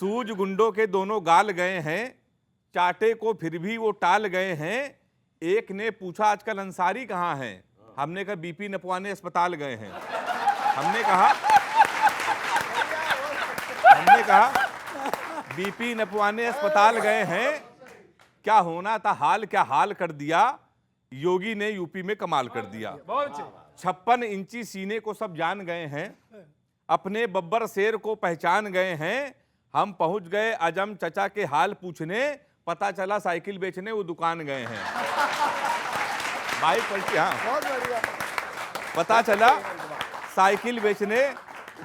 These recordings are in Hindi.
सूझ गुंडों के दोनों गाल गए हैं, चाटे को फिर भी वो टाल गए हैं। एक ने पूछा आजकल अंसारी कहाँ हैं, हमने कहा बीपी नपवाने अस्पताल गए हैं। हमने कहा बीपी नपवाने अस्पताल गए हैं। क्या होना था हाल, क्या हाल कर दिया, योगी ने यूपी में कमाल कर दिया। 56 इंची सीने को सब जान गए हैं, अपने बब्बर शेर को पहचान गए हैं। हम पहुंच गए आजम चचा के हाल पूछने, पता चला साइकिल बेचने वो दुकान गए हैं। बाइक पलटी, हाँ पता चला साइकिल बेचने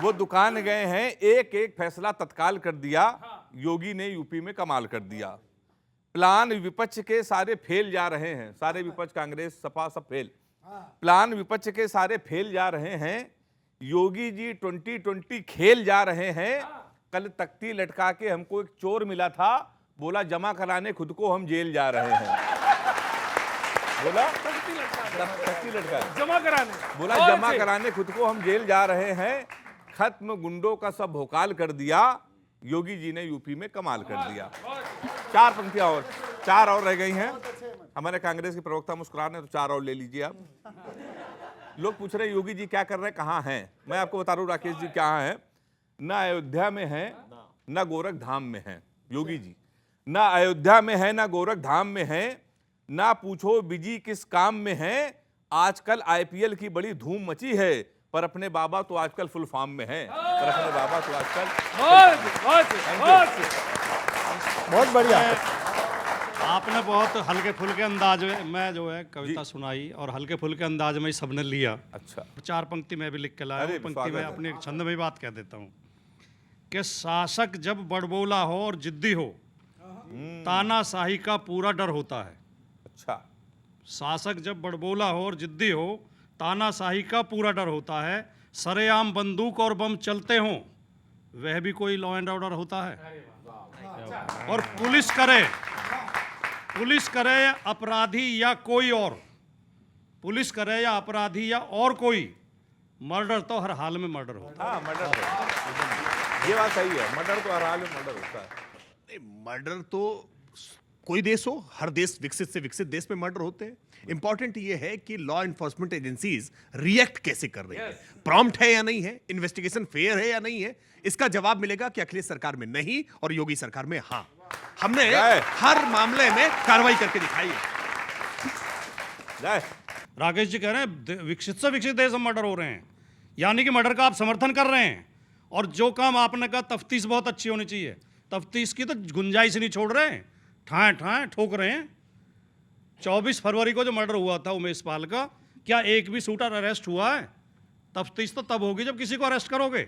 वो दुकान गए हैं। एक एक फैसला तत्काल कर दिया, योगी ने यूपी में कमाल कर दिया। प्लान विपक्ष के सारे फेल जा रहे हैं, सारे विपक्ष कांग्रेस सपा सब फेल। प्लान विपक्ष के सारे फेल जा रहे हैं, योगी जी 2020 खेल जा रहे हैं। कल तख्ती लटका के हमको एक चोर मिला था, बोला जमा कराने खुद को हम जेल जा रहे हैं। बोला तख्ती लटका जमा कराने, बोला जमा कराने खुद को हम जेल जा रहे हैं। खत्म गुंडों का सब भोकाल कर दिया, योगी जी ने यूपी में कमाल कर दिया। 4 पंक्तियां और 4 और रह गई हैं। हमारे कांग्रेस के प्रवक्ता मुस्कुरा रहे हैं, तो 4 और ले लीजिए आप। लोग पूछ रहे हैं योगी जी क्या कर रहे हैं, कहाँ हैं। मैं आपको बता रहा हूँ राकेश जी कहाँ हैं। न अयोध्या में है न गोरख धाम में है योगी जी, न अयोध्या में है न गोरख धाम में है। ना पूछो बिजी किस काम में है, आजकल आईपीएल की बड़ी धूम मची है, पर अपने बाबा तो आजकल फुल फॉर्म में है। पर अपने बाबा तो आजकल बहुत बढ़िया। आपने बहुत हल्के फुल्के अंदाज में जो है कविता सुनाई, और हल्के फुल्के अंदाज में ही सबने लिया। अच्छा, 4 पंक्ति में भी लिख के लाया, पंक्ति में अपने एक छंद में बात कह देता हूँ कि शासक जब बड़बोला हो और जिद्दी हो, तानाशाही का पूरा डर होता है। अच्छा, शासक जब बड़बोला हो और जिद्दी हो, तानाशाही का पूरा डर होता है। सरेआम बंदूक और बम चलते हों, वह भी कोई लॉ एंड ऑर्डर होता है। और पुलिस करे अपराधी या कोई और, पुलिस करे या अपराधी या और कोई, मर्डर तो हर हाल में मर्डर होता है। हाँ मर्डर तो, ये बात सही है, मर्डर तो हर हाल में मर्डर होता है। मर्डर तो कोई देश हो, हर देश विकसित से विकसित देश में मर्डर होते हैं। इंपॉर्टेंट ये है कि लॉ एनफोर्समेंट एजेंसीज रिएक्ट कैसे कर रही है, प्रॉम्प्ट है या नहीं है, इन्वेस्टिगेशन फेयर है या नहीं है। इसका जवाब मिलेगा कि अखिलेश सरकार में नहीं और योगी सरकार में हाँ। हमने हर मामले में कार्रवाई करके दिखाई है। राकेश जी कह रहे हैं विकसित से विकसित देश में मर्डर हो रहे हैं, यानी कि मर्डर का आप समर्थन कर रहे हैं। और जो काम आपने कहा तफ्तीश बहुत अच्छी होनी चाहिए, तफ्तीश की तो गुंजाइश नहीं छोड़ रहे हैं, ठाए ठाए ठोक रहे हैं। 24 फरवरी को जो मर्डर हुआ था उमेश पाल का, क्या एक भी शूटर अरेस्ट हुआ है? तफ्तीश तो तब होगी जब किसी को अरेस्ट करोगे।